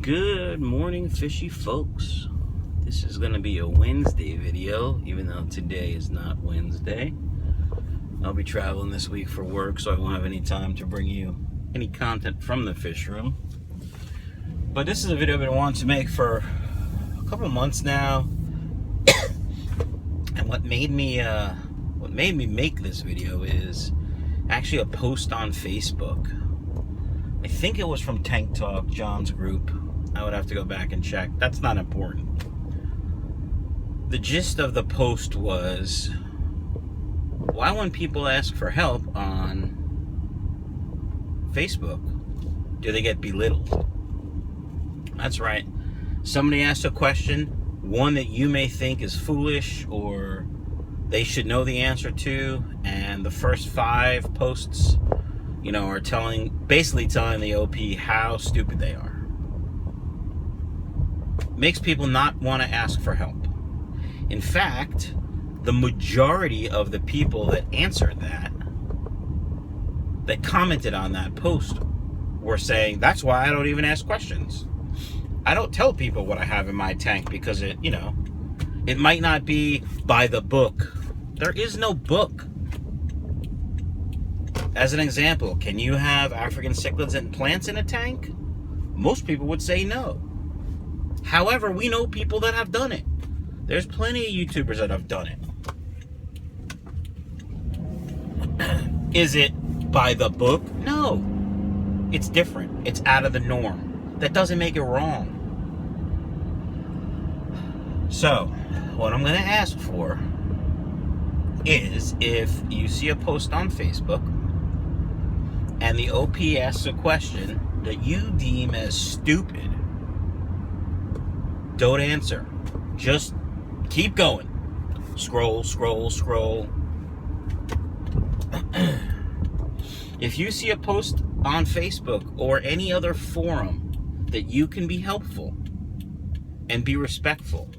Good morning, fishy folks. This is going to be a Wednesday video, even though today is not Wednesday. I'll be traveling this week for work, so I won't have any time to bring you any content from the fish room. But this is a video I've been wanting to make for a couple months now. And what made me make this video is actually a post on Facebook. I think it was from Tank Talk, John's group. I would have to go back and check. That's not important. The gist of the post was, why when people ask for help on Facebook, do they get belittled? That's right. Somebody asked a question, one that you may think is foolish or they should know the answer to, and the first 5 posts, are basically telling the OP how stupid they are. Makes people not want to ask for help. In fact, the majority of the people that answered that commented on that post, were saying, that's why I don't even ask questions. I don't tell people what I have in my tank because it might not be by the book. There is no book. As an example, can you have African cichlids and plants in a tank? Most people would say no. However, we know people that have done it. There's plenty of YouTubers that have done it. Is it by the book? No. It's different. It's out of the norm. That doesn't make it wrong. So, what I'm going to ask for is, if you see a post on Facebook and the OP asks a question that you deem as stupid, don't answer. Just keep going. Scroll, scroll, scroll. If you see a post on Facebook or any other forum that you can be helpful and be respectful,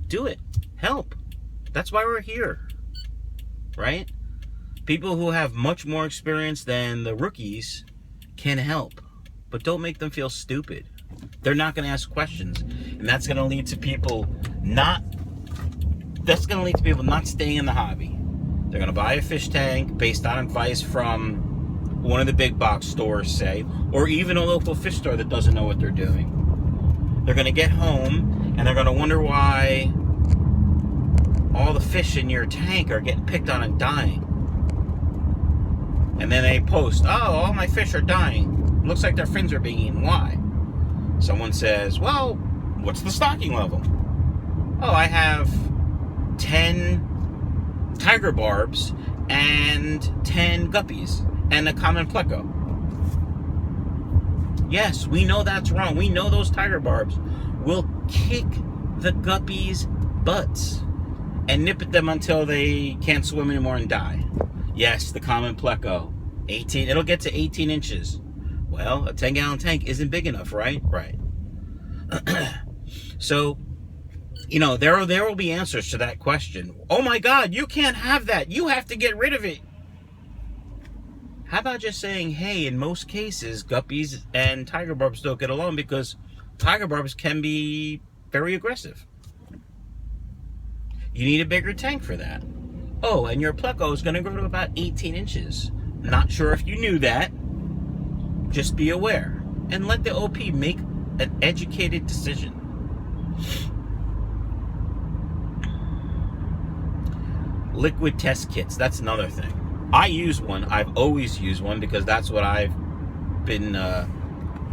do it. Help. That's why we're here. Right? People who have much more experience than the rookies can help. But don't make them feel stupid. They're not going to ask questions. And that's going to lead to people not staying in the hobby. They're going to buy a fish tank based on advice from one of the big box stores, say, or even a local fish store that doesn't know what they're doing. They're going to get home and they're going to wonder why all the fish in your tank are getting picked on and dying. And then they post, oh, all my fish are dying. Looks like their fins are being eaten. Why? Someone says, well, what's the stocking level? Oh, I have 10 tiger barbs and 10 guppies and a common pleco. Yes, we know that's wrong. We know those tiger barbs will kick the guppies' butts and nip at them until they can't swim anymore and die. Yes, the common pleco, it'll get to 18 inches. Well, a 10-gallon tank isn't big enough, right? Right. So, there will be answers to that question. Oh my God, you can't have that. You have to get rid of it. How about just saying, hey, in most cases, guppies and tiger barbs don't get along because tiger barbs can be very aggressive. You need a bigger tank for that. Oh, and your pleco is going to grow to about 18 inches. Not sure if you knew that. Just be aware. And let the OP make an educated decision. Liquid test kits, that's another thing. I use one. I've always used one because that's what I've been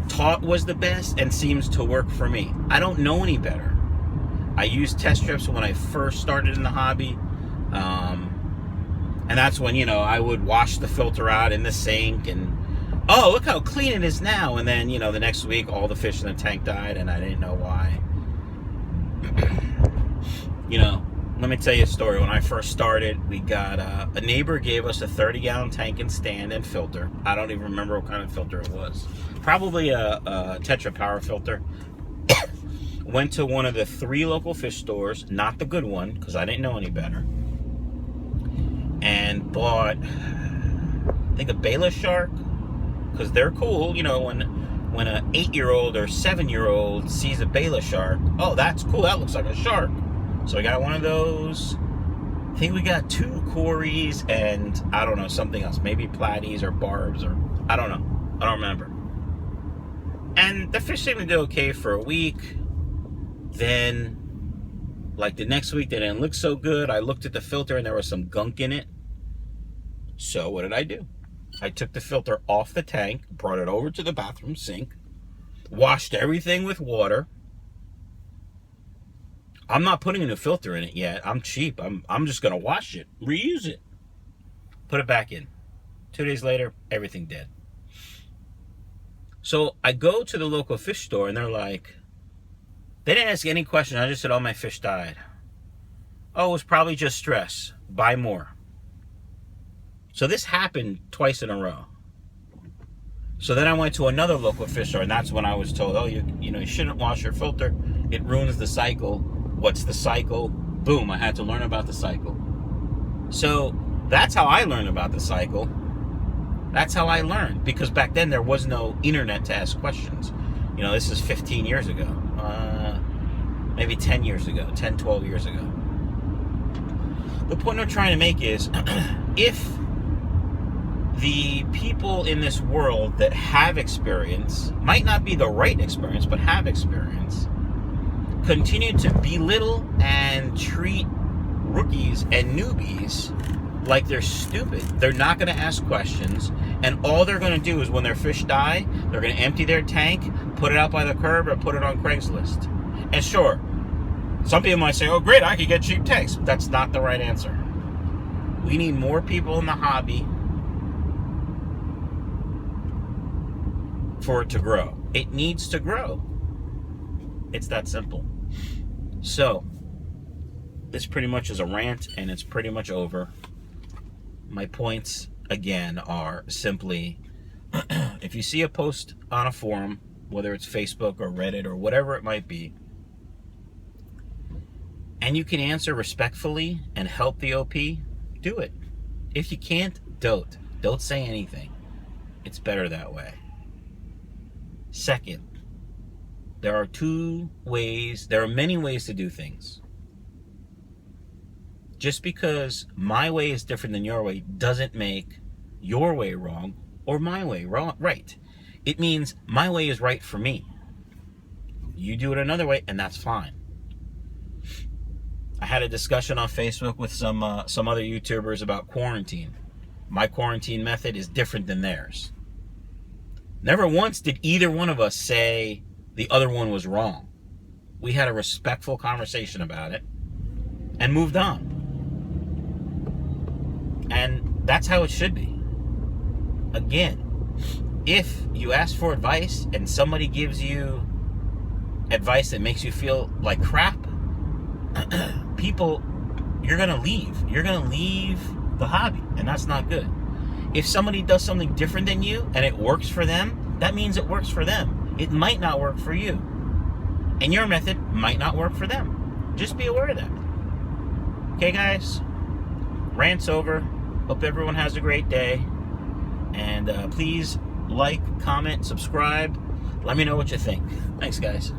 taught was the best and seems to work for me. I don't know any better. I used test strips when I first started in the hobby. And that's when, I would wash the filter out in the sink and, oh, look how clean it is now. And then, the next week, all the fish in the tank died and I didn't know why. Let me tell you a story. When I first started, we got a neighbor gave us a 30-gallon tank and stand and filter. I don't even remember what kind of filter it was. Probably a Tetra Power filter. Went to one of the 3 local fish stores, not the good one, because I didn't know any better, and bought, I think, a Bala shark, because they're cool, when an 8-year-old or 7-year-old sees a Bela shark, oh, that's cool, that looks like a shark. So I got one of those. I think we got 2 Corys and I don't know, something else. Maybe platies or barbs or I don't know. I don't remember. And the fish seemed to do okay for a week. Then, like the next week, they didn't look so good. I looked at the filter and there was some gunk in it. So what did I do? I took the filter off the tank, brought it over to the bathroom sink, washed everything with water. I'm not putting a new filter in it yet. I'm cheap. I'm just going to wash it, reuse it, put it back in. 2 days later, everything dead. So I go to the local fish store and they're like, they didn't ask any questions. I just said, oh, my fish died. Oh, it was probably just stress. Buy more. So this happened twice in a row. So then I went to another local fish store, and that's when I was told, oh, you shouldn't wash your filter. It ruins the cycle. What's the cycle? Boom, I had to learn about the cycle. So that's how I learned about the cycle. That's how I learned, because back then there was no internet to ask questions. This is 15 years ago. Maybe 10 years ago, 10, 12 years ago. The point I'm trying to make is, if the people in this world that have experience, might not be the right experience, but have experience, continue to belittle and treat rookies and newbies like they're stupid. They're not going to ask questions, and all they're going to do is when their fish die, they're going to empty their tank, put it out by the curb, or put it on Craigslist. And sure, some people might say, oh great, I could get cheap tanks. That's not the right answer. We need more people in the hobby for it to grow. It needs to grow. It's that simple. So, this pretty much is a rant, and it's pretty much over. My points, again, are simply, if you see a post on a forum, whether it's Facebook or Reddit or whatever it might be, and you can answer respectfully and help the OP, do it. If you can't, don't. Don't say anything. It's better that way. Second, there are many ways to do things. Just because my way is different than your way doesn't make your way wrong or my way right. It means my way is right for me. You do it another way, and that's fine. I had a discussion on Facebook with some other YouTubers about quarantine. My quarantine method is different than theirs. Never once did either one of us say the other one was wrong. We had a respectful conversation about it and moved on. And that's how it should be. Again, if you ask for advice and somebody gives you advice that makes you feel like crap, you're going to leave. You're going to leave the hobby, and that's not good. If somebody does something different than you and it works for them, that means it works for them. It might not work for you. And your method might not work for them. Just be aware of that. Okay, guys? Rant's over. Hope everyone has a great day. And please like, comment, subscribe. Let me know what you think. Thanks, guys.